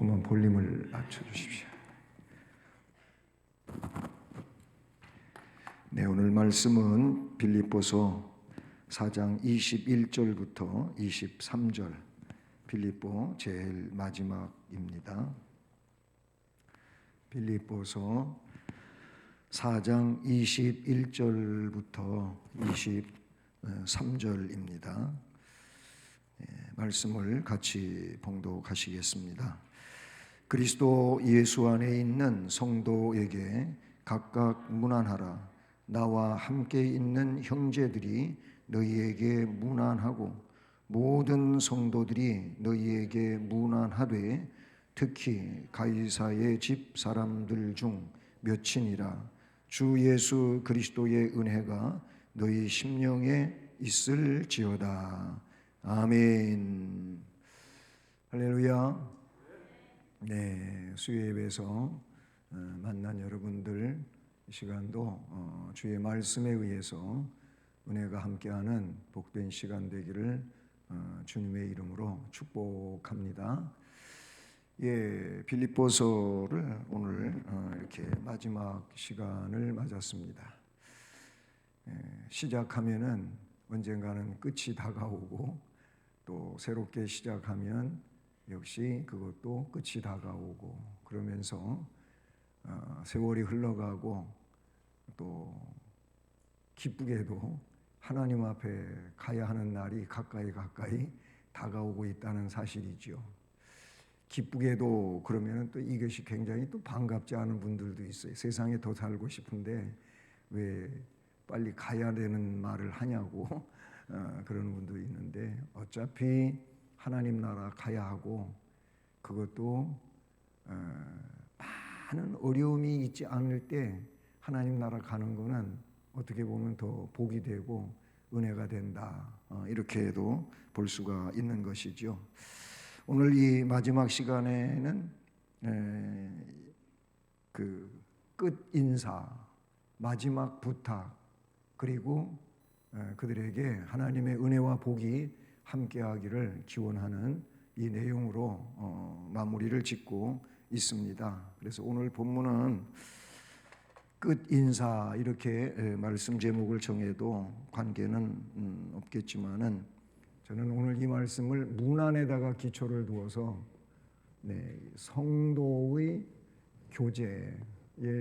조금만 볼륨을 낮춰주십시오. 네, 오늘 말씀은 빌립보서 4장 21절부터 23절, 빌립보 제일 마지막입니다. 빌립보서 4장 21절부터 23절입니다. 말씀을 같이 봉독하시겠습니다. 그리스도 예수 안에 있는 성도에게 각각 문안하라. 나와 함께 있는 형제들이 너희에게 문안하고 모든 성도들이 너희에게 문안하되 특히 가이사의 집 사람들 중 몇이니라. 주 예수 그리스도의 은혜가 너희 심령에 있을지어다. 아멘. 할렐루야. 네, 수요 예배에서 만난 여러분들 이 시간도 주의 말씀에 의해서 은혜가 함께하는 복된 시간 되기를 주님의 이름으로 축복합니다. 예, 빌립보서를 오늘 이렇게 마지막 시간을 맞았습니다. 시작하면은 언젠가는 끝이 다가오고 또 새롭게 시작하면 역시 그것도 끝이 다가오고 그러면서 세월이 흘러가고 또 기쁘게도 하나님 앞에 가야 하는 날이 가까이 다가오고 있다는 사실이죠. 기쁘게도 그러면 또 이것이 굉장히 또 반갑지 않은 분들도 있어요. 세상에 더 살고 싶은데 왜 빨리 가야 되는 말을 하냐고 그런 분도 있는데 어차피 하나님 나라 가야 하고 그것도 많은 어려움이 있지 않을 때 하나님 나라 가는 거는 어떻게 보면 더 복이 되고 은혜가 된다. 이렇게도 볼 수가 있는 것이죠. 오늘 이 마지막 시간에는 그 끝 인사, 마지막 부탁, 그리고 그들에게 하나님의 은혜와 복이 함께하기를 기원하는 이 내용으로 마무리를 짓고 있습니다. 그래서 오늘 본문은 끝 인사 이렇게 말씀 제목을 정해도 관계는 없겠지만은 저는 오늘 이 말씀을 문안에다가 기초를 두어서 성도의 교제에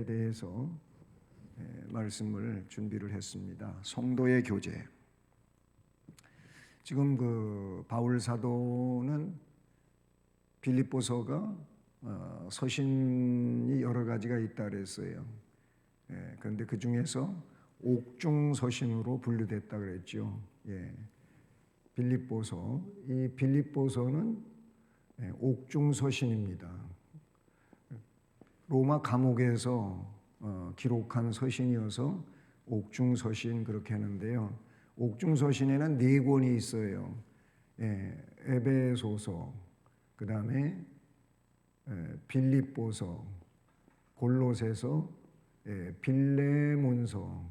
대해서 말씀을 준비를 했습니다. 성도의 교제. 지금 그 바울 사도는 빌립보서가 서신이 여러 가지가 있다 그랬어요. 그런데 그 중에서 옥중 서신으로 분류됐다 그랬죠. 빌립보서, 이 빌립보서는 옥중 서신입니다. 로마 감옥에서 기록한 서신이어서 옥중 서신 그렇게 하는데요. 옥중 서신에는 4권이 있어요. 에베소서, 그 다음에 빌립보서, 골로새서, 빌레몬서,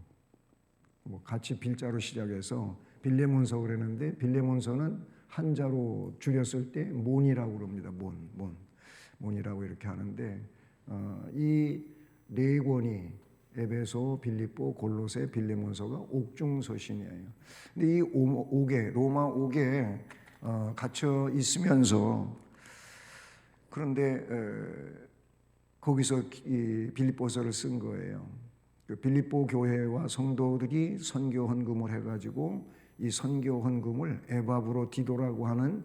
같이 빌자로 시작해서 빌레몬서 그랬는데 빌레몬서는 한자로 줄였을 때 몬이라고 그럽니다. 몬이라고 이렇게 하는데 이 4권이 에베소, 빌립보, 골로새, 빌레몬서가 옥중 서신이에요. 근데 이 옥에 로마 옥에 갇혀 있으면서 그런데 거기서 이 빌립보서를 쓴 거예요. 그 빌립보 교회와 성도들이 선교 헌금을 해가지고 이 선교 헌금을 에바브로 디도라고 하는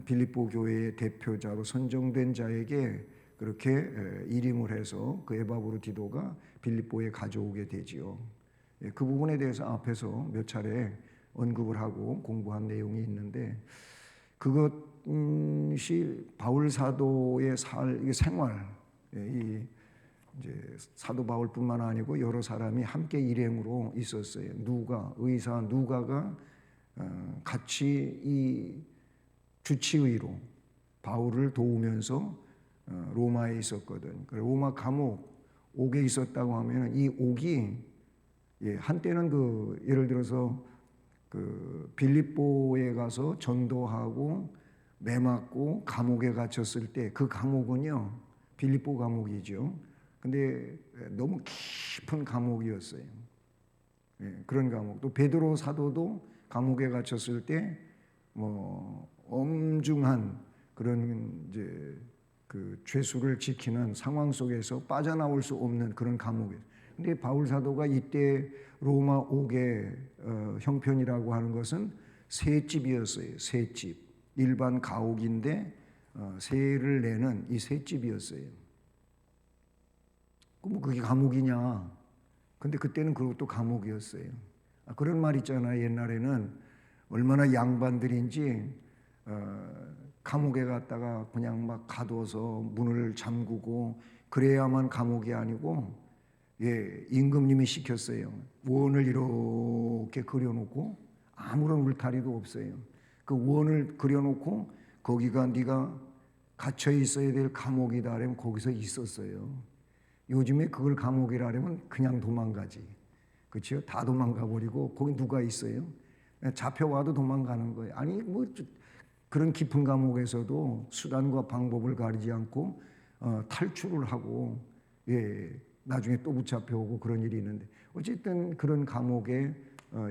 빌립보 교회의 대표자로 선정된 자에게 그렇게 일임을 해서 그 에바브로 디도가 빌립보에 가져오게 되지요. 그 부분에 대해서 앞에서 몇 차례 언급을 하고 공부한 내용이 있는데 그것이 바울 사도의 생활, 이 이제 사도 바울뿐만 아니고 여러 사람이 함께 일행으로 있었어요. 의사 누가가 같이 이 주치의로 바울을 도우면서 로마에 있었거든. 로마 감옥 옥에 있었다고 하면 이 옥이 한때는 예를 들어서 그 빌립보에 가서 전도하고 매맞고 감옥에 갇혔을 때 그 감옥은요 빌립보 감옥이죠. 근데 너무 깊은 감옥이었어요. 그런 감옥. 또 베드로 사도도 감옥에 갇혔을 때 뭐 엄중한 그런 이제 그 죄수를 지키는 상황 속에서 빠져나올 수 없는 그런 감옥이에요. 근데 바울 사도가 이때 로마 옥의 형편이라고 하는 것은 셋집이었어요. 셋집. 일반 가옥인데 세를 내는 이 셋집이었어요. 뭐 그게 감옥이냐? 근데 그때는 그것도 감옥이었어요. 그런 말 있잖아요. 옛날에는 얼마나 양반들인지 감옥에 갔다가 그냥 막 가둬서 문을 잠그고 그래야만 감옥이 아니고 임금님이 시켰어요. 원을 이렇게 그려놓고 아무런 울타리도 없어요. 그 원을 그려놓고 거기가 네가 갇혀 있어야 될 감옥이다 하면 거기서 있었어요. 요즘에 그걸 감옥이라 하면 그냥 도망가지. 그렇죠? 다 도망가 버리고 거기 누가 있어요? 잡혀와도 도망가는 거예요. 아니 뭐 그런 깊은 감옥에서도 수단과 방법을 가리지 않고 탈출을 하고 나중에 또 붙잡혀오고 그런 일이 있는데 어쨌든 그런 감옥에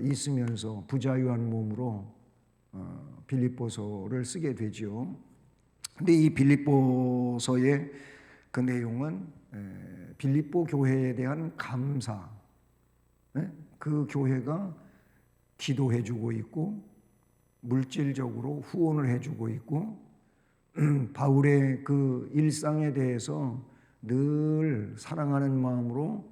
있으면서 부자유한 몸으로 빌립보서를 쓰게 되죠. 근데 이 빌립보서의 그 내용은 빌립보 교회에 대한 감사, 그 교회가 기도해주고 있고 물질적으로 후원을 해주고 있고 바울의 그 일상에 대해서 늘 사랑하는 마음으로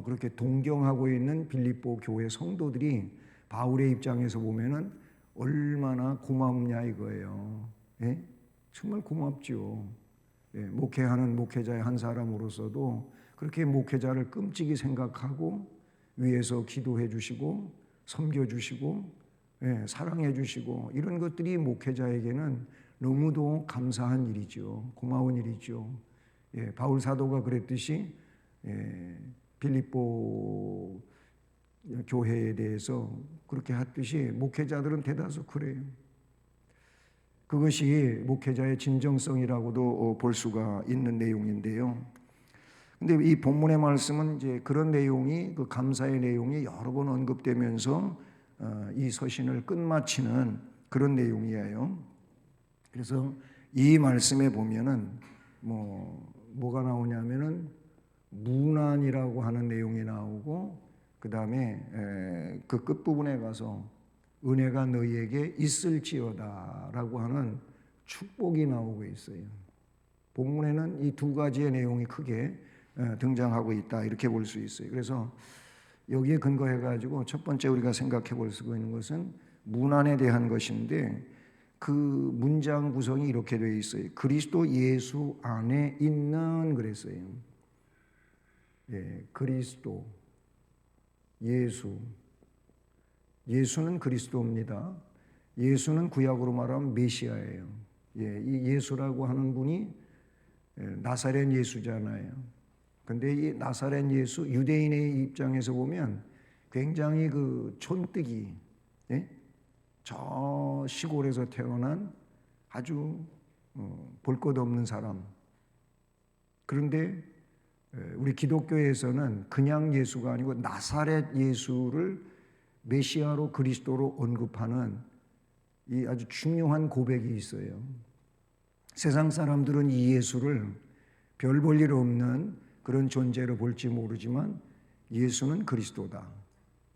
그렇게 동경하고 있는 빌립보 교회 성도들이 바울의 입장에서 보면은 얼마나 고맙냐 이거예요. 정말 고맙죠. 목회하는 목회자의 한 사람으로서도 그렇게 목회자를 끔찍이 생각하고 위에서 기도해 주시고 섬겨 주시고 사랑해 주시고 이런 것들이 목회자에게는 너무도 감사한 일이죠. 고마운 일이죠. 바울 사도가 그랬듯이 빌립보 교회에 대해서 그렇게 했듯이 목회자들은 대다수 그래요. 그것이 목회자의 진정성이라고도 볼 수가 있는 내용인데요. 근데 이 본문의 말씀은 이제 그런 내용이 그 감사의 내용이 여러 번 언급되면서 이 서신을 끝마치는 그런 내용이에요. 그래서 이 말씀에 보면은 뭐가 나오냐면은 문안이라고 하는 내용이 나오고 그 다음에 그 끝부분에 가서 은혜가 너희에게 있을지어다라고 하는 축복이 나오고 있어요. 본문에는 이 두 가지의 내용이 크게 등장하고 있다 이렇게 볼 수 있어요. 그래서 여기에 근거해 가지고 첫 번째 우리가 생각해 볼 수 있는 것은 문안에 대한 것인데 그 문장 구성이 이렇게 되어 있어요. 그리스도 예수 안에 있는 그랬어요. 그리스도 예수는 그리스도입니다. 예수는 구약으로 말하면 메시아예요. 이 예수라고 하는 분이 나사렛 예수잖아요. 근데 이 나사렛 예수 유대인의 입장에서 보면 굉장히 그 촌뜨기, 저 시골에서 태어난 아주 볼 것 없는 사람. 그런데 우리 기독교에서는 그냥 예수가 아니고 나사렛 예수를 메시아로 그리스도로 언급하는 이 아주 중요한 고백이 있어요. 세상 사람들은 이 예수를 별 볼 일 없는 그런 존재로 볼지 모르지만 예수는 그리스도다.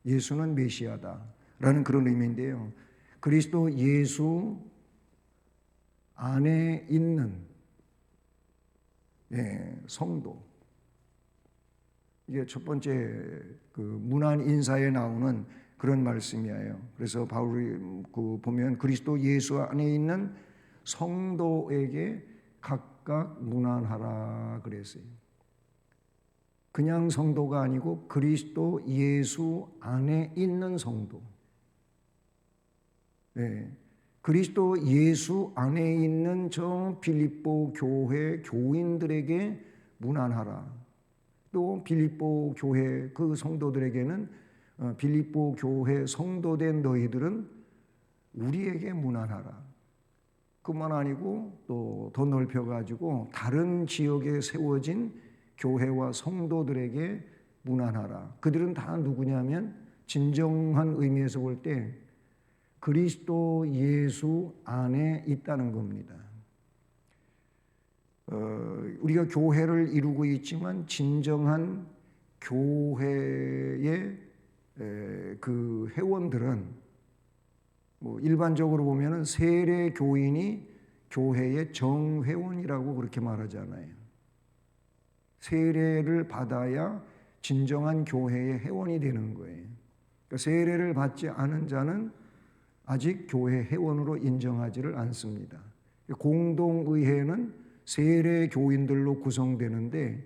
예수는 메시아다. 라는 그런 의미인데요. 그리스도 예수 안에 있는 성도. 이게 첫 번째 그 문안 인사에 나오는 그런 말씀이에요. 그래서 바울이 보면 그리스도 예수 안에 있는 성도에게 각각 문안하라 그랬어요. 그냥 성도가 아니고 그리스도 예수 안에 있는 성도. 그리스도 예수 안에 있는 저 빌립보 교회 교인들에게 문안하라. 또 빌립보 교회 그 성도들에게는 빌립보 교회 성도된 너희들은 우리에게 문안하라. 그뿐만 아니고 또 더 넓혀가지고 다른 지역에 세워진 교회와 성도들에게 문안하라. 그들은 다 누구냐면 진정한 의미에서 볼 때 그리스도 예수 안에 있다는 겁니다. 우리가 교회를 이루고 있지만 진정한 교회의 그 회원들은 뭐 일반적으로 보면은 세례 교인이 교회의 정회원이라고 그렇게 말하잖아요. 세례를 받아야 진정한 교회의 회원이 되는 거예요. 그러니까 세례를 받지 않은 자는 아직 교회 회원으로 인정하지를 않습니다. 공동의회는 세례 교인들로 구성되는데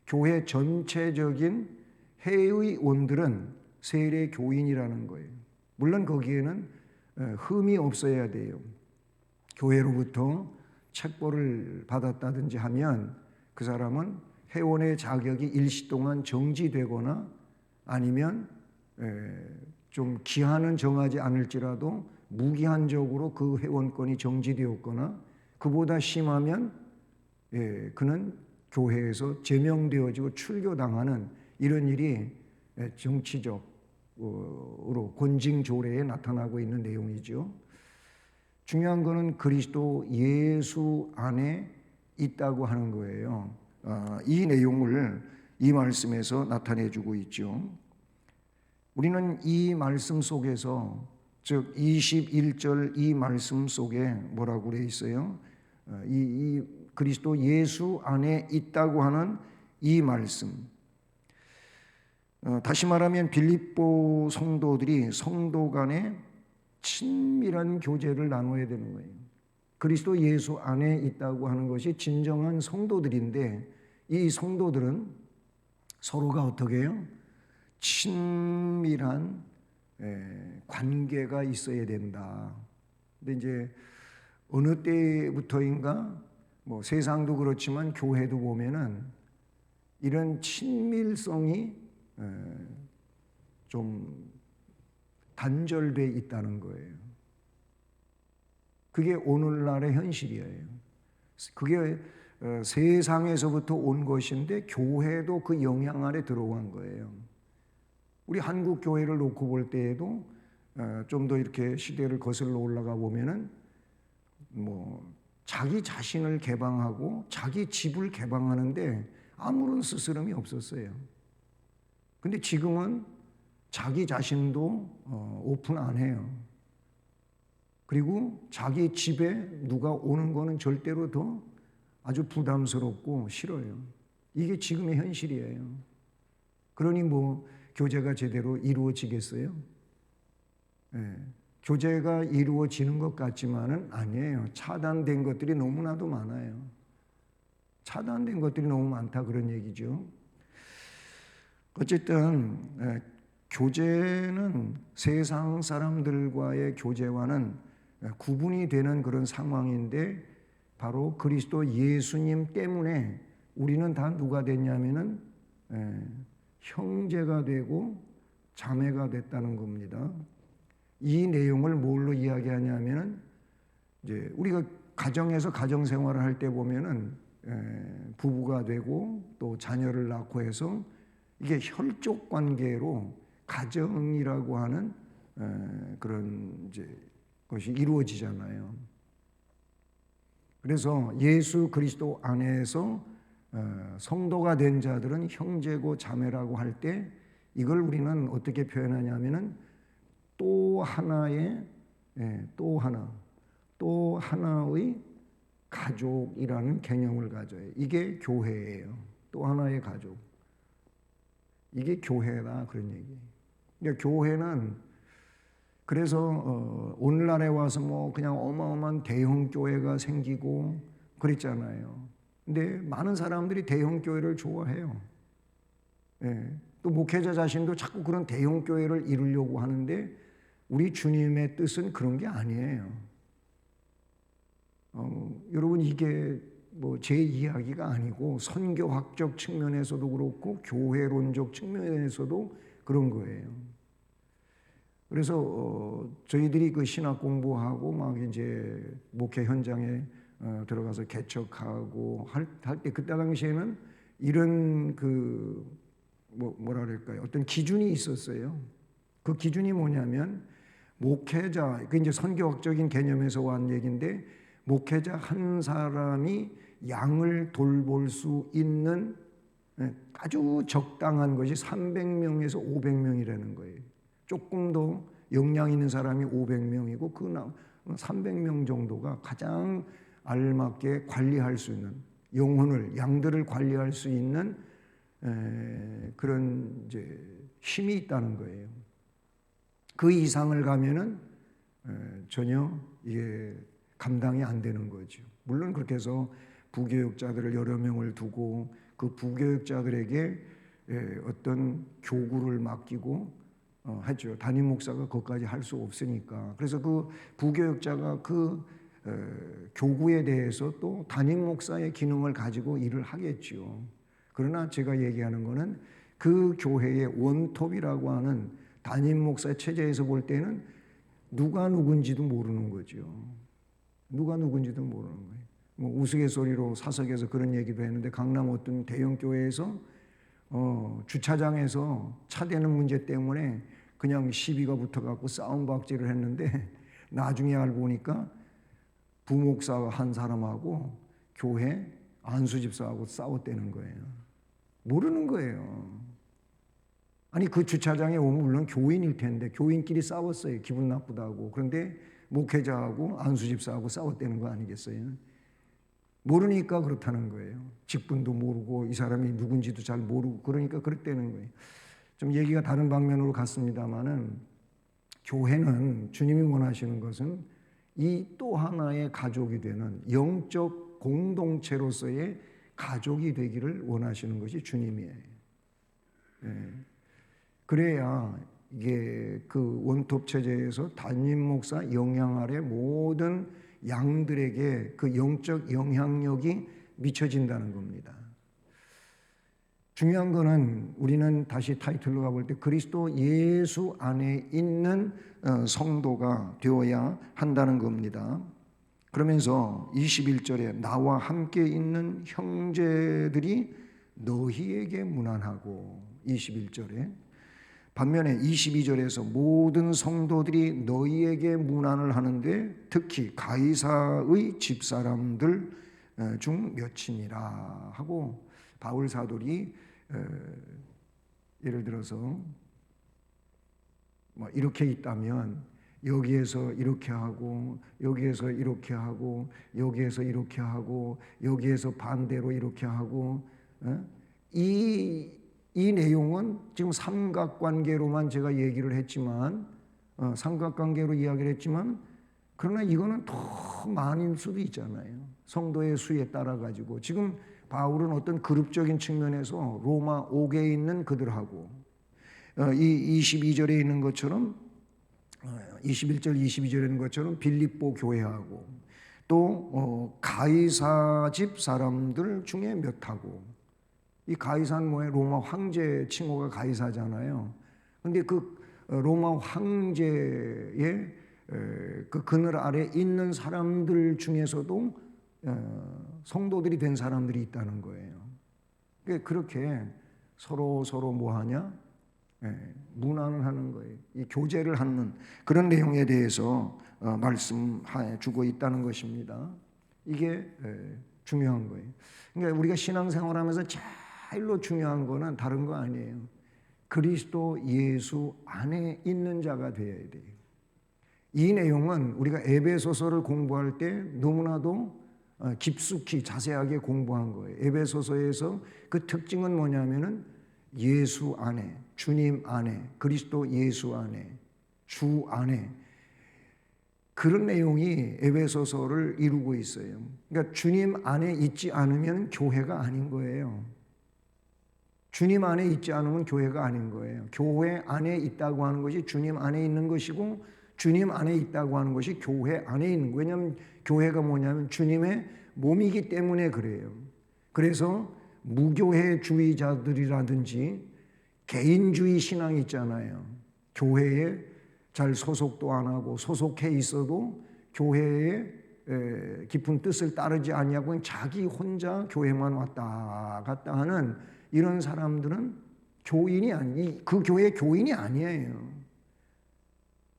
교회 전체적인 회의원들은 세례 교인이라는 거예요. 물론 거기에는 흠이 없어야 돼요. 교회로부터 책벌을 받았다든지 하면 그 사람은 회원의 자격이 일시 동안 정지되거나 아니면 좀 기한은 정하지 않을지라도 무기한적으로 그 회원권이 정지되었거나 그보다 심하면 그는 교회에서 제명되어지고 출교당하는 이런 일이 정치적으로 권징조례에 나타나고 있는 내용이죠. 중요한 것은 그리스도 예수 안에 있다고 하는 거예요. 이 내용을 이 말씀에서 나타내주고 있죠. 우리는 이 말씀 속에서 즉 21절 이 말씀 속에 뭐라고 되어 있어요? 이 그리스도 예수 안에 있다고 하는 이 말씀. 다시 말하면 빌립보 성도들이 성도 간에 친밀한 교제를 나눠야 되는 거예요. 그리스도 예수 안에 있다고 하는 것이 진정한 성도들인데 이 성도들은 서로가 어떻게 해요? 친밀한 관계가 있어야 된다. 근데 이제 어느 때부터인가 뭐 세상도 그렇지만 교회도 보면은 이런 친밀성이 좀 단절돼 있다는 거예요. 그게 오늘날의 현실이에요. 그게 세상에서부터 온 것인데 교회도 그 영향 아래 들어간 거예요. 우리 한국 교회를 놓고 볼 때에도 좀 더 이렇게 시대를 거슬러 올라가 보면은 뭐 자기 자신을 개방하고 자기 집을 개방하는데 아무런 스스럼이 없었어요. 근데 지금은 자기 자신도 오픈 안 해요. 그리고 자기 집에 누가 오는 거는 절대로 더 아주 부담스럽고 싫어요. 이게 지금의 현실이에요. 그러니 뭐 교제가 제대로 이루어지겠어요? 네. 교제가 이루어지는 것 같지만은 아니에요. 차단된 것들이 너무나도 많아요. 차단된 것들이 너무 많다 그런 얘기죠. 어쨌든 교제는 세상 사람들과의 교제와는 구분이 되는 그런 상황인데 바로 그리스도 예수님 때문에 우리는 다 누가 됐냐면은 형제가 되고 자매가 됐다는 겁니다. 이 내용을 뭘로 이야기하냐면은 이제 우리가 가정에서 가정 생활을 할 때 보면은 부부가 되고 또 자녀를 낳고 해서 이게 혈족 관계로 가정이라고 하는 그런 이제 것이 이루어지잖아요. 그래서 예수 그리스도 안에서 성도가 된 자들은 형제고 자매라고 할 때 이걸 우리는 어떻게 표현하냐면은 또 하나의 또 하나의 가족이라는 개념을 가져요. 이게 교회예요. 또 하나의 가족. 이게 교회다 그런 얘기. 그러니까 교회는 그래서 오늘날에 와서 뭐 그냥 어마어마한 대형 교회가 생기고 그랬잖아요. 근데 많은 사람들이 대형 교회를 좋아해요. 또 목회자 자신도 자꾸 그런 대형 교회를 이루려고 하는데 우리 주님의 뜻은 그런 게 아니에요. 여러분 이게 뭐 제 이야기가 아니고 선교학적 측면에서도 그렇고 교회론적 측면에서도 그런 거예요. 그래서 저희들이 그 신학 공부하고 막 이제 목회 현장에 들어가서 개척하고 할 때 그때 당시에는 이런 그 뭐라 그럴까요? 어떤 기준이 있었어요. 그 기준이 뭐냐면 목회자, 그 이제 선교학적인 개념에서 온 얘기인데 목회자 한 사람이 양을 돌볼 수 있는 아주 적당한 것이 300명에서 500명이라는 거예요. 조금 더 역량 있는 사람이 500명이고 그 300명 정도가 가장 알맞게 관리할 수 있는 영혼을 양들을 관리할 수 있는 그런 이제 힘이 있다는 거예요. 그 이상을 가면은 전혀 이게 감당이 안 되는 거죠. 물론 그렇게 해서 부교육자들을 여러 명을 두고 그 부교육자들에게 어떤 교구를 맡기고 하죠. 담임 목사가 그것까지 할 수 없으니까. 그래서 그 부교육자가 그 교구에 대해서 또 담임 목사의 기능을 가지고 일을 하겠죠. 그러나 제가 얘기하는 거는 그 교회의 원톱이라고 하는 담임 목사 체제에서 볼 때는 누가 누군지도 모르는 거죠. 누가 누군지도 모르는 거예요. 뭐 우스갯소리로 사석에서 그런 얘기도 했는데 강남 어떤 대형 교회에서 주차장에서 차 대는 문제 때문에 그냥 시비가 붙어갖고 싸움박질을 했는데 나중에 알고 보니까 부목사 한 사람하고 교회 안수집사하고 싸웠다는 거예요. 모르는 거예요. 아니 그 주차장에 오면 물론 교인일 텐데 교인끼리 싸웠어요. 기분 나쁘다고. 그런데 목회자하고 안수집사하고 싸웠다는 거 아니겠어요? 모르니까 그렇다는 거예요. 직분도 모르고 이 사람이 누군지도 잘 모르고 그러니까 그랬다는 거예요. 좀 얘기가 다른 방면으로 갔습니다마는 교회는 주님이 원하시는 것은 이 또 하나의 가족이 되는 영적 공동체로서의 가족이 되기를 원하시는 것이 주님이에요. 그래야 이게 그 원톱 체제에서 담임 목사 영향 아래 모든 양들에게 그 영적 영향력이 미쳐진다는 겁니다. 중요한 거는 우리는 다시 타이틀로 가볼 때 그리스도 예수 안에 있는 성도가 되어야 한다는 겁니다. 그러면서 21절에 나와 함께 있는 형제들이 너희에게 문안하고 21절에 반면에 22절에서 모든 성도들이 너희에게 문안을 하는데 특히 가이사의 집사람들 중 몇이니라 하고 바울 사도리 예를 들어서 뭐 이렇게 있다면 여기에서 이렇게 하고 여기에서 이렇게 하고 여기에서 이렇게 하고 여기에서 반대로 이렇게 하고 이 내용은 지금 삼각관계로만 제가 얘기를 했지만 삼각관계로 이야기를 했지만 그러나 이거는 더 많을 수도 있잖아요. 성도의 수에 따라 가지고 지금 바울은 어떤 그룹적인 측면에서 로마 옥에 있는 그들하고 이 22절에 있는 것처럼 21절 22절에 있는 것처럼 빌립보 교회하고 또 가이사 집 사람들 중에 몇하고 이 가이사는 뭐예요? 로마 황제 칭호가 가이사잖아요. 근데 그 로마 황제의 그 그늘 아래 있는 사람들 중에서도 성도들이 된 사람들이 있다는 거예요. 그렇게 서로 뭐하냐? 문안을 하는 거예요. 이 교제를 하는 그런 내용에 대해서 말씀해 주고 있다는 것입니다. 이게 중요한 거예요. 그러니까 우리가 신앙생활하면서 제일로 중요한 거는 다른 거 아니에요. 그리스도 예수 안에 있는 자가 되어야 돼요. 이 내용은 우리가 에베소서를 공부할 때 너무나도 깊숙이 자세하게 공부한 거예요. 에베소서에서 그 특징은 뭐냐면은 예수 안에, 주님 안에, 그리스도 예수 안에, 주 안에 그런 내용이 에베소서를 이루고 있어요. 그러니까 주님 안에 있지 않으면 교회가 아닌 거예요. 주님 안에 있지 않으면 교회가 아닌 거예요. 교회 안에 있다고 하는 것이 주님 안에 있는 것이고 주님 안에 있다고 하는 것이 교회 안에 있는 거예요. 왜냐하면 교회가 뭐냐면 주님의 몸이기 때문에 그래요. 그래서 무교회주의자들이라든지 개인주의 신앙이 있잖아요. 교회에 잘 소속도 안 하고 소속해 있어도 교회의 깊은 뜻을 따르지 않냐고 그냥 자기 혼자 교회만 왔다 갔다 하는 이런 사람들은 그 교회의 교인이 아니에요.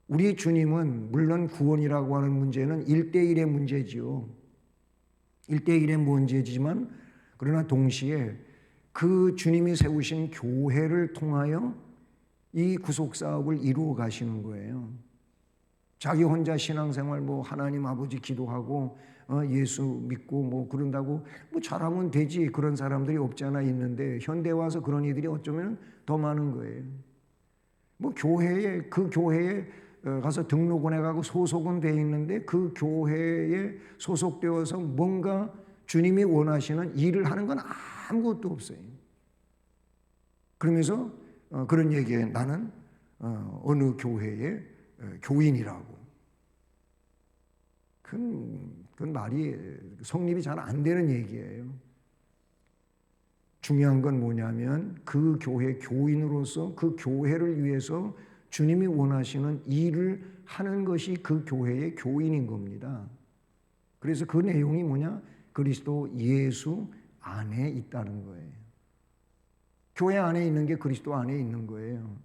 우리 주님은 물론 구원이라고 하는 문제는 1대1의 문제지요. 1대1의 문제지만 그러나 동시에 그 주님이 세우신 교회를 통하여 이 구속사업을 이루어 가시는 거예요. 자기 혼자 신앙생활 하나님 아버지 기도하고 예수 믿고 그런다고 잘하면 되지 그런 사람들이 없지 않아 있는데 현대 와서 그런 이들이 어쩌면 더 많은 거예요. 그 교회에 가서 등록원에 가고 소속은 돼 있는데 그 교회에 소속되어서 뭔가 주님이 원하시는 일을 하는 건 아무것도 없어요. 그러면서 그런 얘기에 나는 어느 교회의 교인이라고. 그건 말이 성립이 잘 안 되는 얘기예요. 중요한 건 뭐냐면 그 교회 교인으로서 그 교회를 위해서 주님이 원하시는 일을 하는 것이 그 교회의 교인인 겁니다. 그래서 그 내용이 뭐냐? 그리스도 예수 안에 있다는 거예요. 교회 안에 있는 게 그리스도 안에 있는 거예요.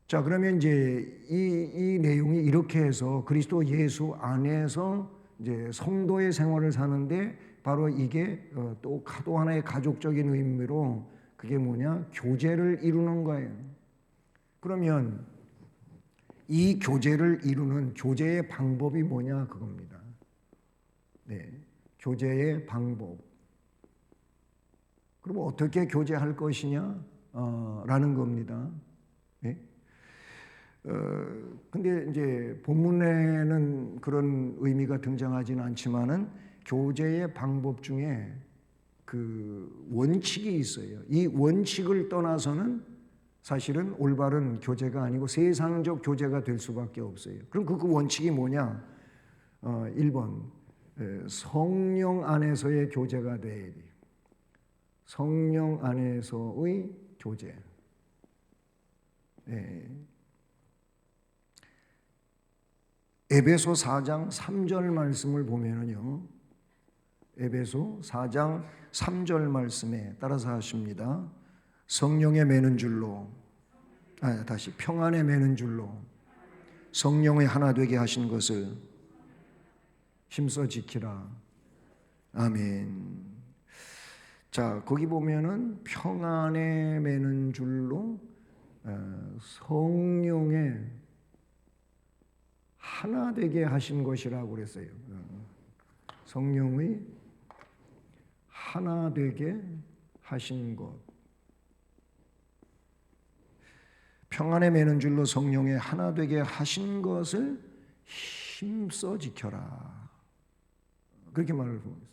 자, 그러면 이제 이 내용이 이렇게 해서 그리스도 예수 안에서 이제 성도의 생활을 사는데 바로 이게 또 하나의 가족적인 의미로 그게 뭐냐? 교제를 이루는 거예요. 그러면 이 교제를 이루는 교제의 방법이 뭐냐? 그겁니다. 네, 교제의 방법. 그럼 어떻게 교제할 것이냐? 라는 겁니다. 네? 근데 이제 본문에는 그런 의미가 등장하지는 않지만은 교제의 방법 중에 그 원칙이 있어요. 이 원칙을 떠나서는 사실은 올바른 교제가 아니고 세상적 교제가 될 수밖에 없어요. 그럼 그 원칙이 뭐냐? 1번 성령 안에서의 교제가 돼야 돼요. 성령 안에서의 교제. 네. 에베소 4장 3절 말씀을 보면은요. 에베소 4장 3절 말씀에 따라서 하십니다. 성령에 매는 줄로 다시 평안에 매는 줄로 성령의 하나 되게 하신 것을 힘써 지키라. 아멘. 자, 거기 보면은 평안에 매는 줄로 성령의 하나 되게 하신 것이라고 그랬어요. 성령의 하나 되게 하신 것. 평안에 매는 줄로 성령의 하나 되게 하신 것을 힘써 지켜라. 그렇게 말을 하고 있어요.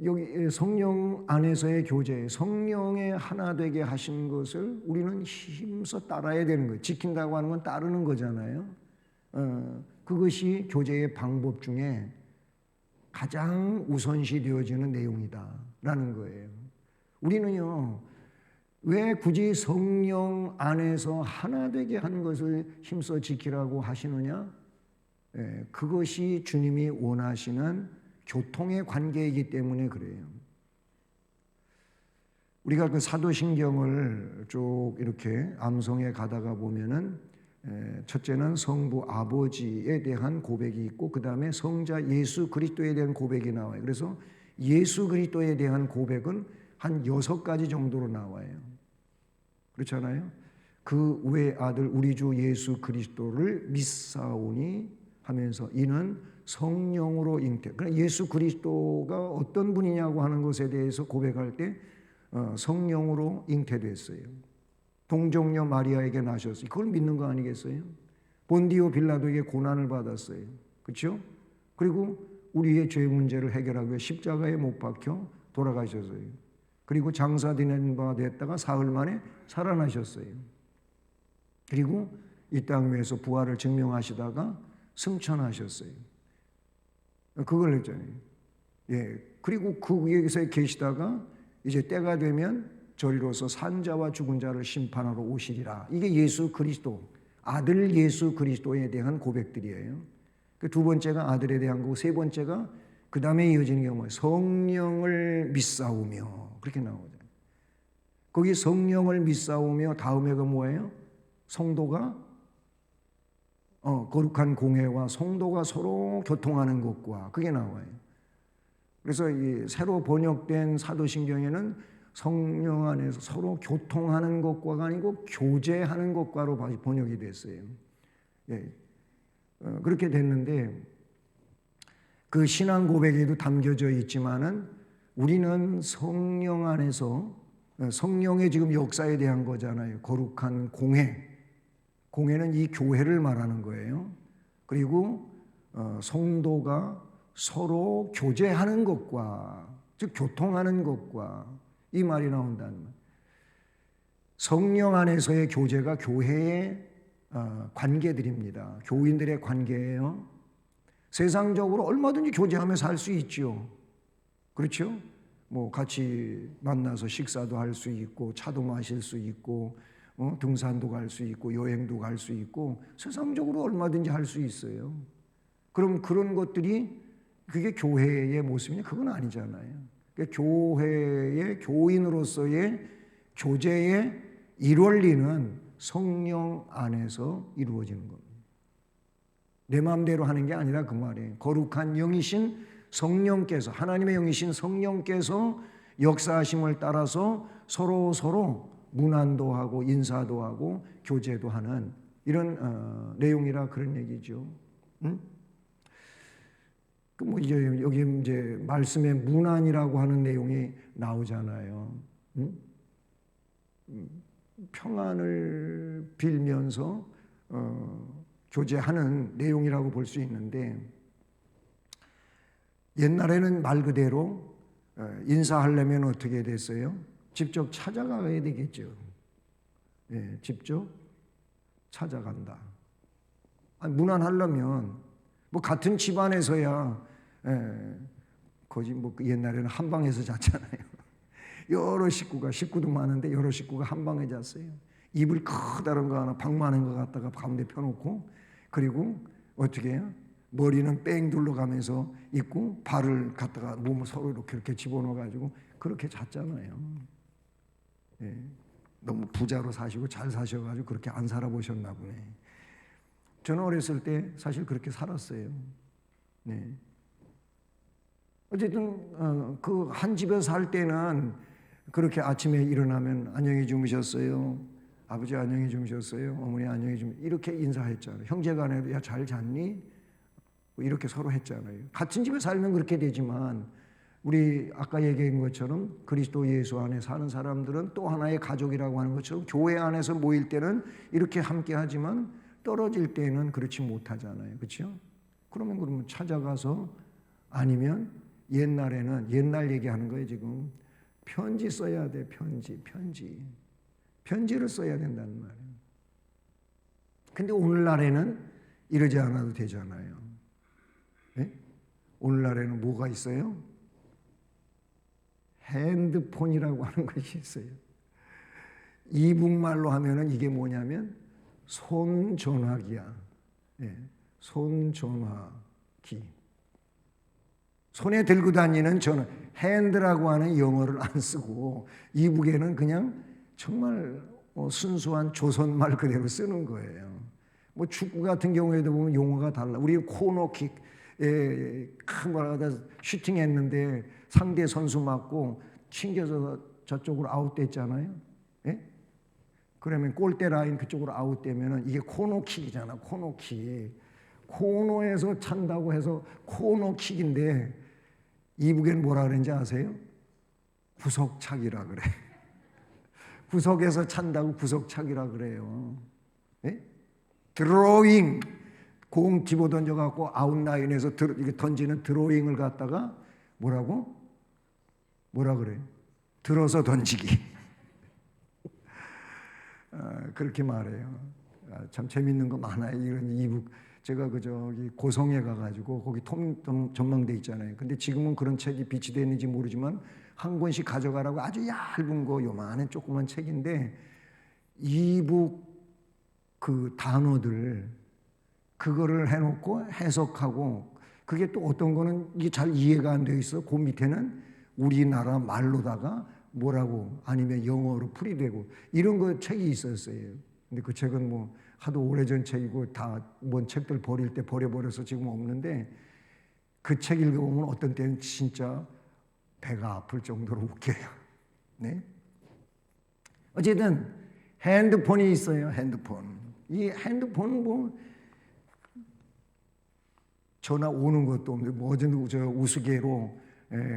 여기 성령 안에서의 교제, 성령의 하나 되게 하신 것을 우리는 힘써 따라야 되는 거예요. 지킨다고 하는 건 따르는 거잖아요. 그것이 교제의 방법 중에 가장 우선시 되어지는 내용이다라는 거예요. 우리는요, 왜 굳이 성령 안에서 하나 되게 하는 것을 힘써 지키라고 하시느냐? 그것이 주님이 원하시는 교통의 관계이기 때문에 그래요. 우리가 그 사도신경을 쭉 이렇게 암송해 가다가 보면은 첫째는 성부 아버지에 대한 고백이 있고 그 다음에 성자 예수 그리스도에 대한 고백이 나와요. 그래서 예수 그리스도에 대한 고백은 한 6가지 정도로 나와요. 그렇잖아요. 그 외아들 우리 주 예수 그리스도를 믿사오니 하면서 이는 성령으로 잉태. 그러니까 예수 그리스도가 어떤 분이냐고 하는 것에 대해서 고백할 때 성령으로 잉태됐어요. 동정녀 마리아에게 나셨어요. 그걸 믿는 거 아니겠어요? 본디오 빌라도에게 고난을 받았어요. 그렇죠? 그리고 우리의 죄 문제를 해결하기 위해 십자가에 못 박혀 돌아가셨어요. 그리고 장사되는 바 됐다가 사흘 만에 살아나셨어요. 그리고 이 땅 위에서 부활을 증명하시다가 승천하셨어요. 그걸 했잖아요. 예. 그리고 그 위에서 계시다가 이제 때가 되면 저리로서 산자와 죽은 자를 심판하러 오시리라. 이게 예수 그리스도, 아들 예수 그리스도에 대한 고백들이에요. 그 두 번째가 아들에 대한 거고, 세 번째가 그 다음에 이어지는 게 뭐예요? 성령을 믿사오며, 그렇게 나오죠. 거기 성령을 믿사오며 다음에가 뭐예요? 성도가 거룩한 공회와 성도가 서로 교통하는 것과, 그게 나와요. 그래서 이 새로 번역된 사도신경에는 성령 안에서 서로 교통하는 것과가 아니고 교제하는 것과로 번역이 됐어요. 예. 그렇게 됐는데, 그 신앙 고백에도 담겨져 있지만은 우리는 성령 안에서, 성령의 지금 역사에 대한 거잖아요. 거룩한 공회. 공회는 이 교회를 말하는 거예요. 그리고 성도가 서로 교제하는 것과, 즉 교통하는 것과, 이 말이 나온다는 말. 성령 안에서의 교제가 교회의 관계들입니다. 교인들의 관계예요. 세상적으로 얼마든지 교제하며 살 수 있죠. 그렇죠? 뭐 같이 만나서 식사도 할 수 있고, 차도 마실 수 있고, 등산도 갈 수 있고, 여행도 갈 수 있고, 세상적으로 얼마든지 할 수 있어요. 그럼 그런 것들이 그게 교회의 모습이냐? 그건 아니잖아요. 그러니까 교회의 교인으로서의 교제의 일원리는 성령 안에서 이루어지는 겁니다. 내 마음대로 하는 게 아니라 그 말이에요. 거룩한 영이신 성령께서, 하나님의 영이신 성령께서 역사하심을 따라서 서로 문안도 하고 인사도 하고 교제도 하는 이런 내용이라 그런 얘기죠. 응? 뭐 이제 여기 이제 말씀에 문안이라고 하는 내용이 나오잖아요. 응? 평안을 빌면서 교제하는 내용이라고 볼 수 있는데, 옛날에는 말 그대로 인사하려면 어떻게 됐어요? 직접 찾아가야 되겠죠. 예, 직접 찾아간다. 아니, 문안하려면 뭐 같은 집안에서야, 거기 뭐 옛날에는 한 방에서 잤잖아요. 여러 식구도 많은데 여러 식구가 한 방에 잤어요. 이불 커다란 거 하나, 방 많은 거 갖다가 가운데 펴놓고, 그리고 어떻게 해요? 머리는 뺑 둘러가면서 있고, 발을 갖다가 몸을 서로 이렇게 집어넣어가지고 그렇게 잤잖아요. 예. 너무 부자로 사시고 잘 사셔가지고 그렇게 안 살아보셨나 보네. 저는 어렸을 때 사실 그렇게 살았어요. 네. 어쨌든 그 한 집에서 살 때는 그렇게 아침에 일어나면 안녕히 주무셨어요. 아버지 안녕히 주무셨어요. 어머니 안녕히 주무셨어요. 이렇게 인사했잖아요. 형제간에도 야 잘 잤니? 이렇게 서로 했잖아요. 같은 집에 살면 그렇게 되지만, 우리 아까 얘기한 것처럼 그리스도 예수 안에 사는 사람들은 또 하나의 가족이라고 하는 것처럼 교회 안에서 모일 때는 이렇게 함께 하지만 떨어질 때는 그렇지 못하잖아요. 그렇죠? 그러면 찾아가서, 아니면 옛날에는, 옛날 얘기하는 거예요 지금, 편지 써야 돼. 편지를 써야 된다는 말이에요. 근데 오늘날에는 이러지 않아도 되잖아요. 네? 오늘날에는 뭐가 있어요? 핸드폰이라고 하는 것이 있어요. 이북말로 하면은 이게 뭐냐면 손전화기야. 네. 손전화기. 손에 들고 다니는 전화, 핸드라고 하는 영어를 안 쓰고 이북에는 그냥 정말 순수한 조선말 그대로 쓰는 거예요. 뭐 축구 같은 경우에도 보면 용어가 달라. 우리 코너킥, 슈팅했는데 상대 선수 맞고 튕겨서 저쪽으로 아웃됐잖아요. 예? 그러면 골대 라인 그쪽으로 아웃되면은 이게 코너킥이잖아. 코너킥. 코너에서 찬다고 해서 코너킥인데, 이북에는 뭐라 그러는지 아세요? 구석차기라 그래. 구석에서 찬다고 구석차기라 그래요. 예? 드로잉, 공 집어 던져갖고 아웃라인에서 이렇게 던지는 드로잉을 갖다가 뭐라 그래요? 들어서 던지기. 그렇게 말해요. 참 재밌는 거 많아요. 이런 이북. 제가 저기 고성에 가가지고 거기 전망대 있잖아요. 근데 지금은 그런 책이 비치되어 있는지 모르지만 한 권씩 가져가라고 아주 얇은 거 요만한 조그만 책인데 이북 그 단어들 그거를 해놓고 해석하고 그게 또 어떤 거는 이게 잘 이해가 안 돼 있어. 그 밑에는 우리나라 말로다가 뭐라고 아니면 영어로 풀이되고 이런 거 책이 있었어요. 근데 그 책은 뭐 하도 오래전 책이고 다 뭔 책들 버릴 때 버려버려서 지금 없는데 그 책 읽어보면 어떤 때는 진짜 배가 아플 정도로 웃겨요. 네? 어쨌든 핸드폰이 있어요. 핸드폰. 이 핸드폰은 뭐 전화 오는 것도 없는데 뭐 어제 저 우스개로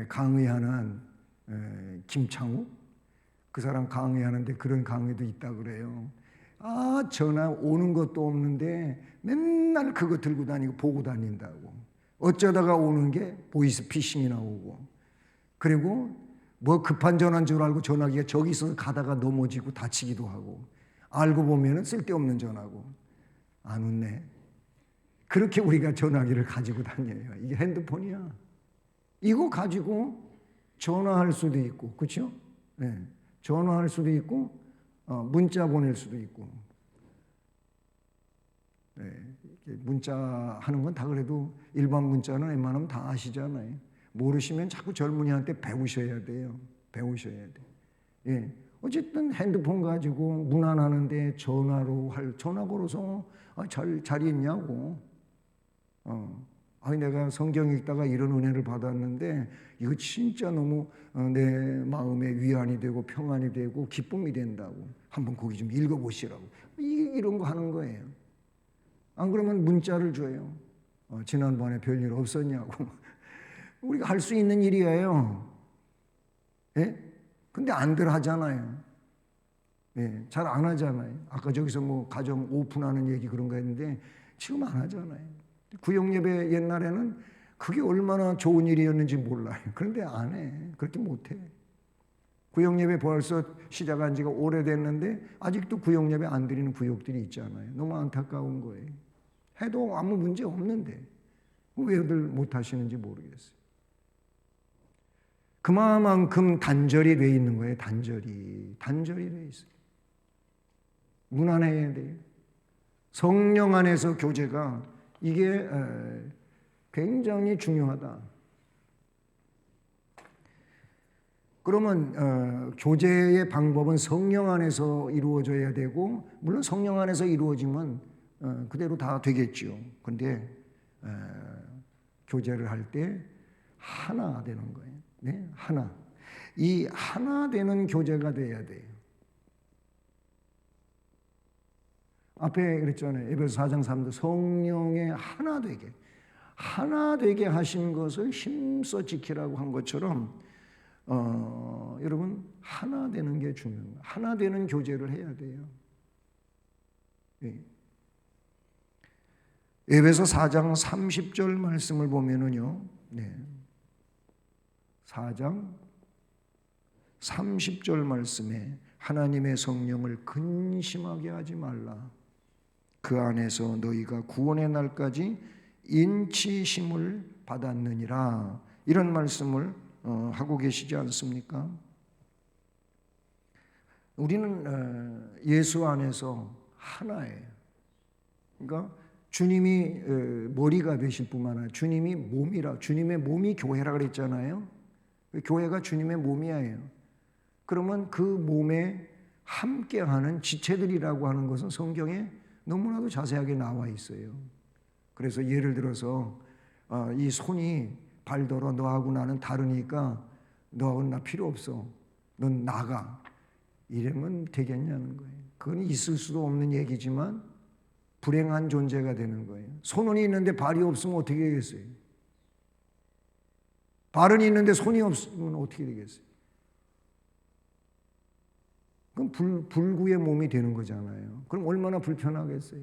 강의하는 김창우 그 사람 강의하는데 그런 강의도 있다 그래요. 아 전화 오는 것도 없는데 맨날 그거 들고 다니고 보고 다닌다고. 어쩌다가 오는 게 보이스 피싱이 나오고 그리고 뭐 급한 전화인 줄 알고 전화기가 저기 있어서 가다가 넘어지고 다치기도 하고 알고 보면은 쓸데없는 전화고. 안 웃네. 그렇게 우리가 전화기를 가지고 다녀요. 이게 핸드폰이야. 이거 가지고 전화할 수도 있고, 그렇죠? 네. 전화할 수도 있고, 문자 보낼 수도 있고. 네. 문자 하는 건 다 그래도 일반 문자는 웬만하면 다 아시잖아요. 모르시면 자꾸 젊은이한테 배우셔야 돼요. 배우셔야 돼. 예. 어쨌든 핸드폰 가지고 문안하는데 전화 걸어서 잘 있냐고. 내가 성경 읽다가 이런 은혜를 받았는데 이거 진짜 너무 내 마음에 위안이 되고 평안이 되고 기쁨이 된다고. 한번 거기 좀 읽어보시라고. 이런 거 하는 거예요. 안 그러면 문자를 줘요. 지난번에 별일 없었냐고. 우리가 할 수 있는 일이에요. 예? 근데 안들 하잖아요. 예, 잘 안 하잖아요. 아까 저기서 뭐 가정 오픈하는 얘기 그런 거 했는데 지금 안 하잖아요. 구역예배 옛날에는 그게 얼마나 좋은 일이었는지 몰라요. 그런데 안 해. 그렇게 못 해. 구역예배 벌써 시작한 지가 오래됐는데 아직도 구역예배 안 드리는 구역들이 있잖아요. 너무 안타까운 거예요. 해도 아무 문제 없는데 왜들 못 하시는지 모르겠어요. 그만큼 단절이 돼 있는 거예요. 단절이 돼 있어요. 무난해야 돼요. 성령 안에서 교제가 이게 굉장히 중요하다. 그러면 교제의 방법은 성령 안에서 이루어져야 되고 물론 성령 안에서 이루어지면 그대로 다 되겠죠. 그런데 교제를 할 때 하나 되는 거예요. 네, 하나. 이 하나 되는 교제가 돼야 돼요. 앞에 그랬잖아요. 에베소 4장 3절 성령의 하나 되게 하신 것을 힘써 지키라고 한 것처럼 여러분 하나 되는 게 중요해요. 하나 되는 교제를 해야 돼요. 네. 에베소 4장 30절 말씀을 보면은요. 네. 4장 30절 말씀에 하나님의 성령을 근심하게 하지 말라. 그 안에서 너희가 구원의 날까지 인치심을 받았느니라. 이런 말씀을 하고 계시지 않습니까? 우리는 예수 안에서 하나예요. 그러니까 주님이 머리가 되실 뿐만 아니라 주님이 주님의 몸이 교회라 그랬잖아요. 교회가 주님의 몸이에요. 그러면 그 몸에 함께하는 지체들이라고 하는 것은 성경에 너무나도 자세하게 나와 있어요. 그래서 예를 들어서 이 손이 발더러 너하고 나는 다르니까 너하고는 나 필요 없어. 넌 나가. 이러면 되겠냐는 거예요. 그건 있을 수도 없는 얘기지만 불행한 존재가 되는 거예요. 손은 있는데 발이 없으면 어떻게 되겠어요? 발은 있는데 손이 없으면 어떻게 되겠어요? 그럼 불구의 몸이 되는 거잖아요. 그럼 얼마나 불편하겠어요?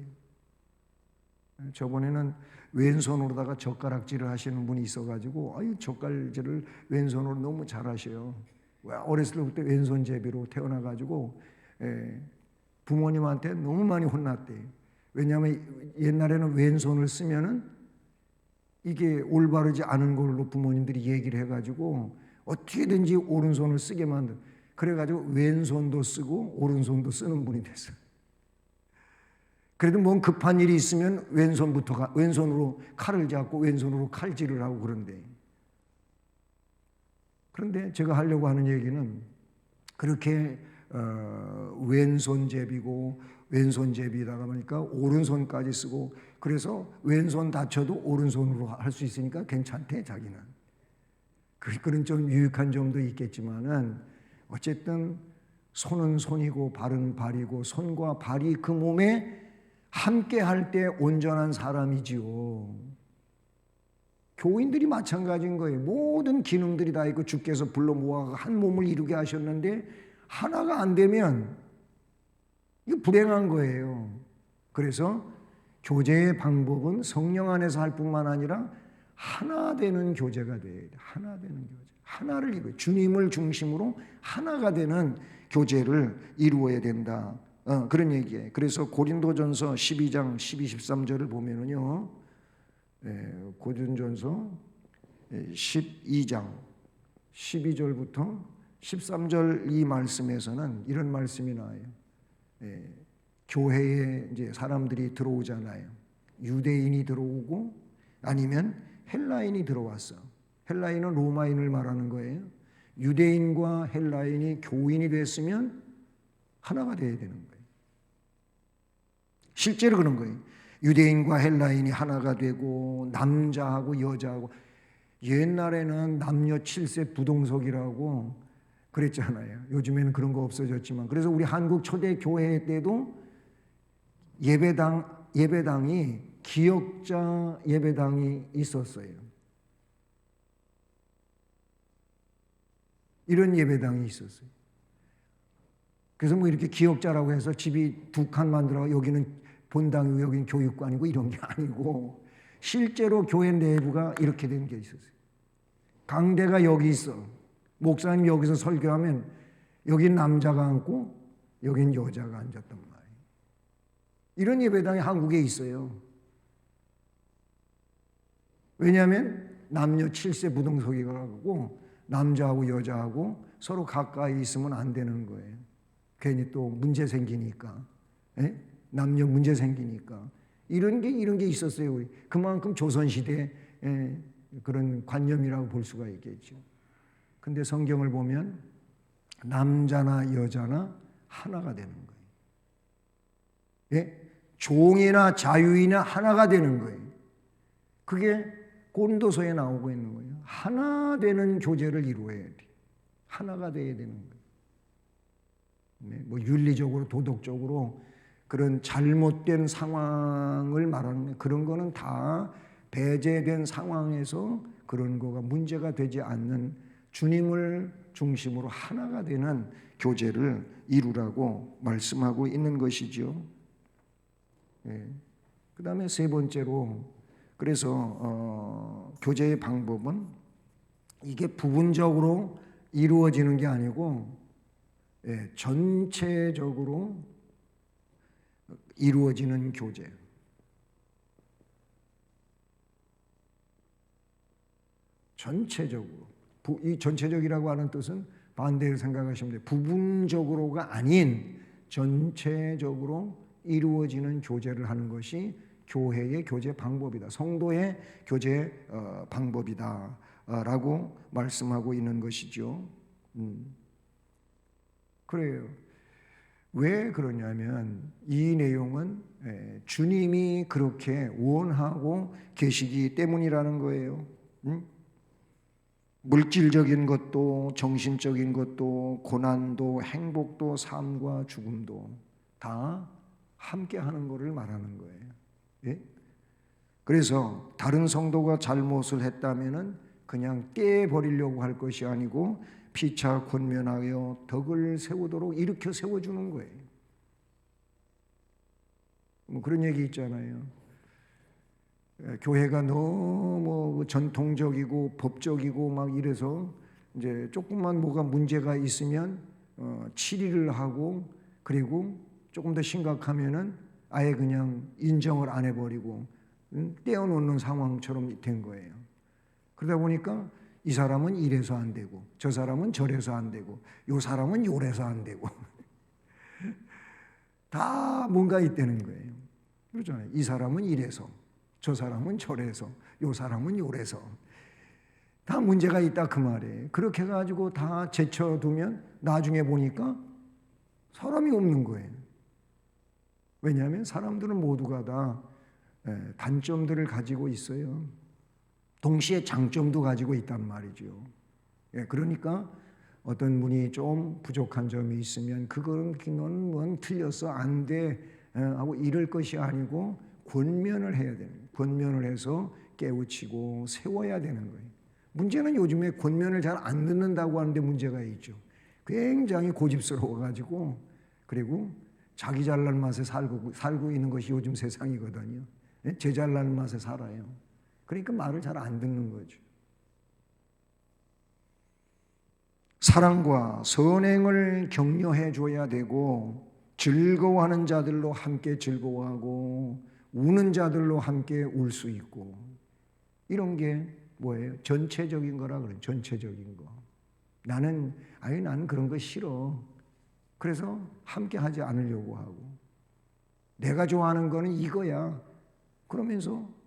저번에는 왼손으로다가 젓가락질을 하시는 분이 있어가지고 젓갈질을 왼손으로 너무 잘하셔요. 어렸을 때부터 왼손잡이로 태어나가지고 부모님한테 너무 많이 혼났대요. 왜냐하면 옛날에는 왼손을 쓰면은 이게 올바르지 않은 걸로 부모님들이 얘기를 해가지고 어떻게든지 오른손을 쓰게 만든, 그래가지고 왼손도 쓰고 오른손도 쓰는 분이 됐어요. 그래도 뭔 급한 일이 있으면 왼손으로 칼을 잡고 왼손으로 칼질을 하고 그런데, 그런데 제가 하려고 하는 얘기는 그렇게 왼손잡이고 왼손잡이다가 보니까 오른손까지 쓰고, 그래서 왼손 다쳐도 오른손으로 할 수 있으니까 괜찮대 자기는. 그런 좀 유익한 점도 있겠지만은 어쨌든 손은 손이고 발은 발이고 손과 발이 그 몸에 함께 할 때 온전한 사람이지요. 교인들이 마찬가지인 거예요. 모든 기능들이 다 있고 주께서 불러 모아 한 몸을 이루게 하셨는데 하나가 안 되면 이거 불행한 거예요. 그래서 교제의 방법은 성령 안에서 할 뿐만 아니라 하나 되는 교제가 돼야 돼. 하나 되는 교제. 하나를 이루어 주님을 중심으로 하나가 되는 교제를 이루어야 된다. 그런 얘기예요. 그래서 고린도전서 12장 12, 13절을 보면은요. 고린도전서 12장 12절부터 13절 이 말씀에서는 이런 말씀이 나와요. 교회에 이제 사람들이 들어오잖아요. 유대인이 들어오고 아니면 헬라인이 들어왔어. 헬라인은 로마인을 말하는 거예요. 유대인과 헬라인이 교인이 됐으면 하나가 돼야 되는 거예요. 실제로 그런 거예요. 유대인과 헬라인이 하나가 되고 남자하고 여자하고, 옛날에는 남녀 7세 부동석이라고 그랬잖아요. 요즘에는 그런 거 없어졌지만, 그래서 우리 한국 초대 교회 때도 예배당이 기역자 예배당이 있었어요. 이런 예배당이 있었어요. 그래서 뭐 이렇게 기역자라고 해서 집이 두 칸 만들어 여기는 본당이고 여기는 교육관이고 이런 게 아니고, 실제로 교회 내부가 이렇게 된 게 있었어요. 강대가 여기 있어. 목사님 여기서 설교하면 여긴 남자가 앉고 여긴 여자가 앉았단 말이에요. 이런 예배당이 한국에 있어요. 왜냐하면 남녀 7세 부동석이가 가고 남자하고 여자하고 서로 가까이 있으면 안 되는 거예요. 괜히 또 문제 생기니까. 남녀 문제 생기니까. 이런 게 있었어요. 우리. 그만큼 조선시대 그런 관념이라고 볼 수가 있겠죠. 근데 성경을 보면 남자나 여자나 하나가 되는 거예요. 종이나 자유이나 하나가 되는 거예요. 그게 고린도서에 나오고 있는 거예요. 하나 되는 교제를 이루어야 돼. 하나가 돼야 되는 거예요. 뭐 윤리적으로 도덕적으로 그런 잘못된 상황을 말하는, 그런 거는 다 배제된 상황에서 그런 거가 문제가 되지 않는 주님을 중심으로 하나가 되는 교제를 이루라고 말씀하고 있는 것이죠. 그 다음에 세 번째로, 그래서 교제의 방법은 이게 부분적으로 이루어지는 게 아니고 전체적으로 이루어지는 교제. 전체적으로. 이 전체적이라고 하는 뜻은 반대로 생각하시면 돼요. 부분적으로가 아닌 전체적으로 이루어지는 교제를 하는 것이 교회의 교제 방법이다. 성도의 교제 방법이다 라고 말씀하고 있는 것이죠. 그래요. 왜 그러냐면 이 내용은 주님이 그렇게 원하고 계시기 때문이라는 거예요. 물질적인 것도 정신적인 것도 고난도 행복도 삶과 죽음도 다 함께 하는 것을 말하는 거예요. 그래서 다른 성도가 잘못을 했다면은 그냥 떼버리려고 할 것이 아니고 피차 권면하여 덕을 세우도록 일으켜 세워주는 거예요. 뭐 그런 얘기 있잖아요. 교회가 너무 전통적이고 법적이고 막 이래서 이제 조금만 뭐가 문제가 있으면 치리를 하고, 그리고 조금 더 심각하면은 아예 그냥 인정을 안 해버리고 떼어놓는 상황처럼 된 거예요. 그러다 보니까 이 사람은 이래서 안 되고 저 사람은 저래서 안 되고 요 사람은 요래서 안 되고 다 뭔가 있다는 거예요. 그렇잖아요. 이 사람은 이래서 저 사람은 저래서 요 사람은 요래서 다 문제가 있다 그 말이에요. 그렇게 해가지고 다 제쳐두면 나중에 보니까 사람이 없는 거예요. 왜냐하면 사람들은 모두가 다 단점들을 가지고 있어요. 동시에 장점도 가지고 있단 말이죠. 그러니까 어떤 분이 좀 부족한 점이 있으면 그건 뭔 틀렸어 안 돼 하고 이럴 것이 아니고 권면을 해야 되는 거예요. 권면을 해서 깨우치고 세워야 되는 거예요. 문제는 요즘에 권면을 잘 안 듣는다고 하는데 문제가 있죠. 굉장히 고집스러워가지고 그리고 자기 잘난 맛에 살고 있는 것이 요즘 세상이거든요. 제 잘난 맛에 살아요. 그러니까 말을 잘 안 듣는 거죠. 사랑과 선행을 격려해 줘야 되고 즐거워하는 자들로 함께 즐거워하고 우는 자들로 함께 울 수 있고 이런 게 뭐예요? 전체적인 거라 그래요. 전체적인 거. 나는 그런 거 싫어. 그래서 함께 하지 않으려고 하고 내가 좋아하는 거는 이거야. 그러면서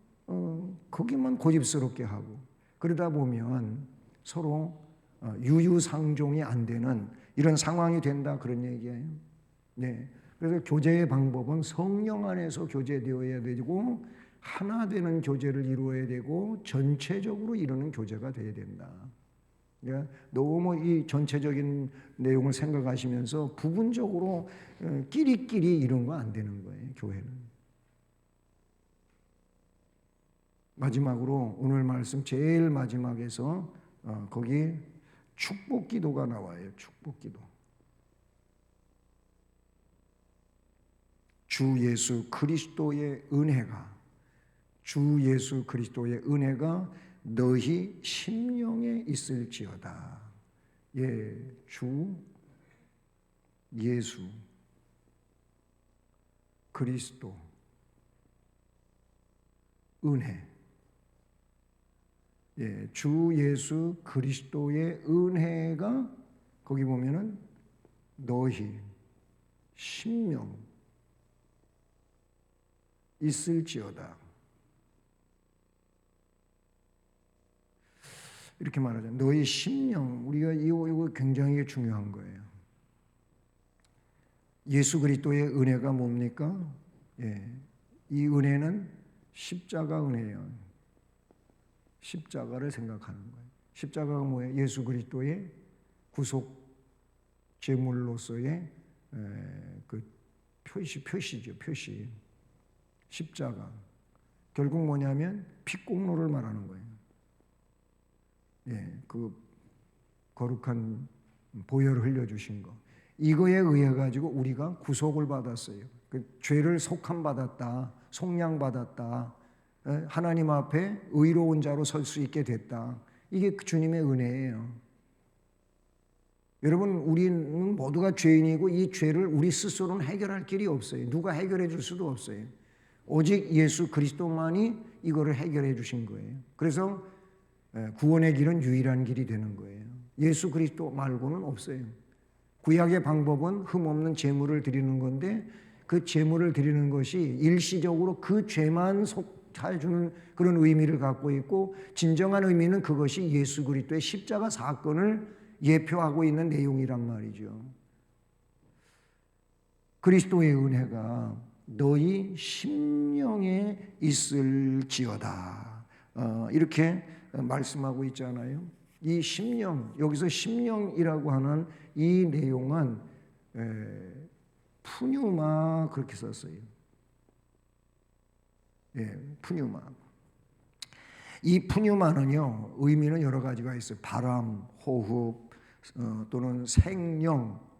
거기만 고집스럽게 하고 그러다 보면 서로 유유상종이 안 되는 이런 상황이 된다 그런 얘기예요. 네. 그래서 교제의 방법은 성령 안에서 교제되어야 되고 하나 되는 교제를 이루어야 되고 전체적으로 이루는 교제가 되어야 된다. 그러니까 너무 이 전체적인 내용을 생각하시면서 부분적으로 끼리끼리 이런 거 안 되는 거예요. 교회는. 마지막으로 오늘 말씀 제일 마지막에서 거기 축복기도가 나와요. 축복기도. 주 예수 그리스도의 은혜가 너희 심령에 있을지어다. 예, 주 예수 그리스도 은혜. 예, 주 예수 그리스도의 은혜가 거기 보면은 너희 심령 있을지어다. 이렇게 말하죠. 너희 심령, 우리가 이거 굉장히 중요한 거예요. 예수 그리스도의 은혜가 뭡니까? 예, 이 은혜는 십자가 은혜예요. 십자가를 생각하는 거예요. 십자가가 뭐예요? 예수 그리스도의 구속 제물로서의 그 표시죠. 표시. 십자가. 결국 뭐냐면 피공로를 말하는 거예요. 예, 그 거룩한 보혈을 흘려주신 거. 이거에 의해 가지고 우리가 구속을 받았어요. 그 죄를 속함받았다, 속량받았다. 하나님 앞에 의로운 자로 설 수 있게 됐다. 이게 주님의 은혜예요. 여러분, 우리는 모두가 죄인이고 이 죄를 우리 스스로는 해결할 길이 없어요. 누가 해결해 줄 수도 없어요. 오직 예수 그리스도만이 이거를 해결해 주신 거예요. 그래서 구원의 길은 유일한 길이 되는 거예요. 예수 그리스도 말고는 없어요. 구약의 방법은 흠없는 제물을 드리는 건데 그 제물을 드리는 것이 일시적으로 그 죄만 속해주는 그런 의미를 갖고 있고 진정한 의미는 그것이 예수 그리스도의 십자가 사건을 예표하고 있는 내용이란 말이죠. 그리스도의 은혜가 너희 심령에 있을지어다. 이렇게 말씀하고 있잖아요. 이 심령, 여기서 심령이라고 하는 이 내용은 푸뉴마 그렇게 썼어요. 예, 푸뉴마. 이 푸뉴마는요 의미는 여러 가지가 있어요. 바람, 호흡 또는 생령.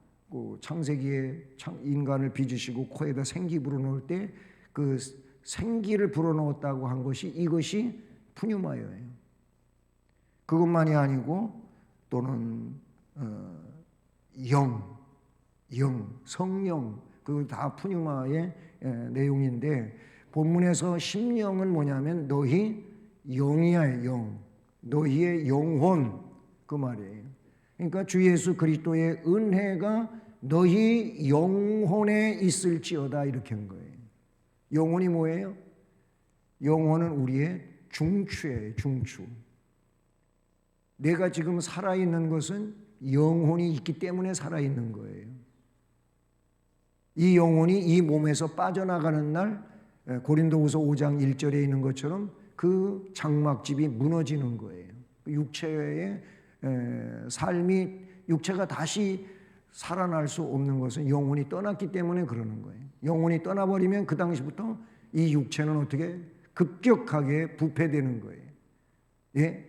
창세기에 인간을 빚으시고 코에다 생기 불어넣을 때 그 생기를 불어넣었다고 한 것이 이것이 푸뉴마예요. 그것만이 아니고 또는 성령 그거 다 푸뉴마의 내용인데 본문에서 심령은 뭐냐면 너희 영이야 영. 너희의 영혼, 그 말이에요. 그러니까 주 예수 그리스도의 은혜가 너희 영혼에 있을지어다, 이렇게 한 거예요. 영혼이 뭐예요? 영혼은 우리의 중추예요. 중추. 내가 지금 살아있는 것은 영혼이 있기 때문에 살아있는 거예요. 이 영혼이 이 몸에서 빠져나가는 날, 고린도후서 5장 1절에 있는 것처럼 그 장막집이 무너지는 거예요. 육체의 삶이, 육체가 다시 살아날 수 없는 것은 영혼이 떠났기 때문에 그러는 거예요. 영혼이 떠나버리면 그 당시부터 이 육체는 어떻게 급격하게 부패되는 거예요. 예?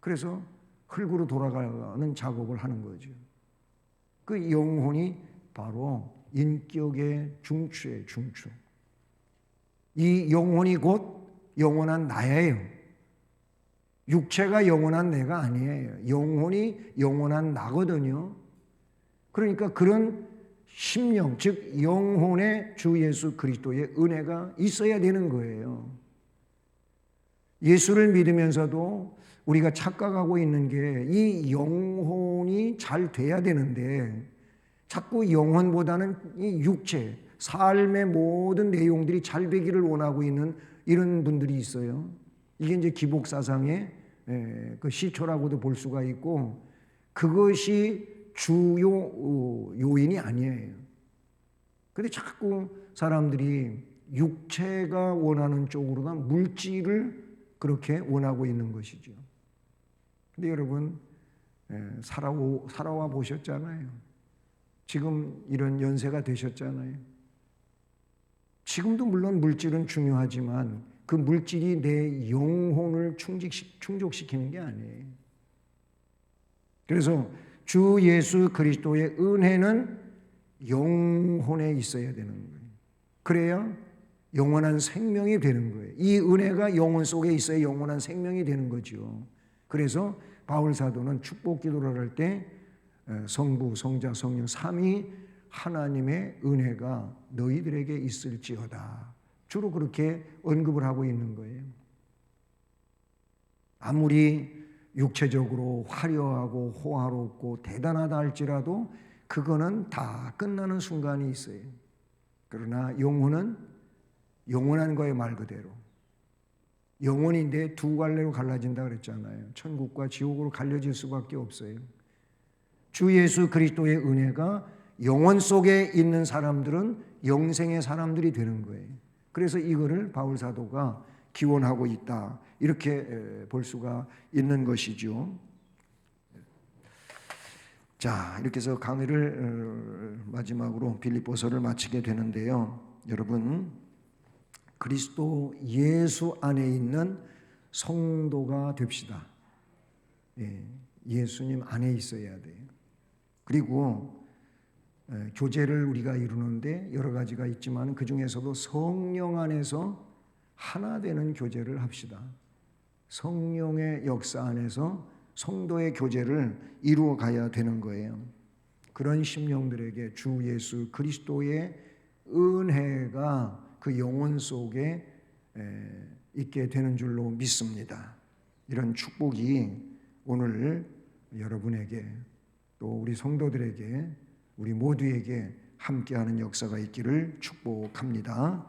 그래서 흙으로 돌아가는 작업을 하는 거죠. 그 영혼이 바로 인격의 중추예요. 중추. 이 영혼이 곧 영원한 나예요. 육체가 영원한 내가 아니에요. 영혼이 영원한 나거든요. 그러니까 그런 심령, 즉 영혼에 주 예수 그리스도의 은혜가 있어야 되는 거예요. 예수를 믿으면서도 우리가 착각하고 있는 게 이 영혼이 잘 돼야 되는데 자꾸 영혼보다는 이 육체, 삶의 모든 내용들이 잘 되기를 원하고 있는 이런 분들이 있어요. 이게 이제 기복사상의 그 시초라고도 볼 수가 있고, 그것이 주요 요인이 아니에요. 근데 자꾸 사람들이 육체가 원하는 쪽으로나 물질을 그렇게 원하고 있는 것이죠. 근데 여러분, 살아와 보셨잖아요. 지금 이런 연세가 되셨잖아요. 지금도 물론 물질은 중요하지만 그 물질이 내 영혼을 충족시키는 게 아니에요. 그래서 주 예수 그리스도의 은혜는 영혼에 있어야 되는 거예요. 그래야 영원한 생명이 되는 거예요. 이 은혜가 영혼 속에 있어야 영원한 생명이 되는 거죠. 그래서 바울 사도는 축복 기도를 할 때 성부, 성자, 성령 삼위 하나님의 은혜가 너희들에게 있을지어다, 주로 그렇게 언급을 하고 있는 거예요. 아무리 육체적으로 화려하고 호화롭고 대단하다 할지라도 그거는 다 끝나는 순간이 있어요. 그러나 영혼은 영원한 거예요. 말 그대로 영혼인데 두 갈래로 갈라진다 그랬잖아요. 천국과 지옥으로 갈려질 수밖에 없어요. 주 예수 그리스도의 은혜가 영혼 속에 있는 사람들은 영생의 사람들이 되는 거예요. 그래서 이거를 바울 사도가 기원하고 있다, 이렇게 볼 수가 있는 것이죠. 자, 이렇게 해서 강의를 마지막으로 빌립보서를 마치게 되는데요. 여러분, 그리스도 예수 안에 있는 성도가 됩시다. 예수님 안에 있어야 돼요. 그리고 교제를 우리가 이루는데 여러 가지가 있지만 그 중에서도 성령 안에서 하나 되는 교제를 합시다. 성령의 역사 안에서 성도의 교제를 이루어 가야 되는 거예요. 그런 심령들에게 주 예수 그리스도의 은혜가 그 영혼 속에 있게 되는 줄로 믿습니다. 이런 축복이 오늘 여러분에게 또 우리 성도들에게 우리 모두에게 함께하는 역사가 있기를 축복합니다.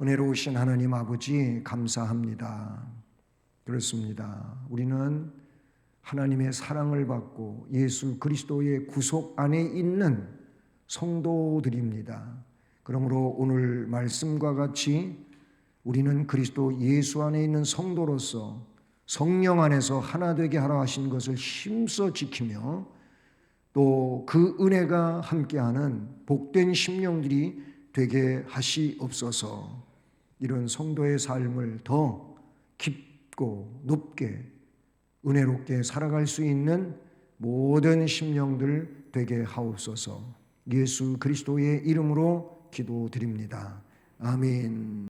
은혜로우신 하나님 아버지 감사합니다. 그렇습니다. 우리는 하나님의 사랑을 받고 예수 그리스도의 구속 안에 있는 성도들입니다. 그러므로 오늘 말씀과 같이 우리는 그리스도 예수 안에 있는 성도로서 성령 안에서 하나 되게 하라 하신 것을 힘써 지키며 또 그 은혜가 함께하는 복된 심령들이 되게 하시옵소서. 이런 성도의 삶을 더 깊고 높게 은혜롭게 살아갈 수 있는 모든 심령들 되게 하옵소서. 예수 그리스도의 이름으로 기도드립니다. 아멘.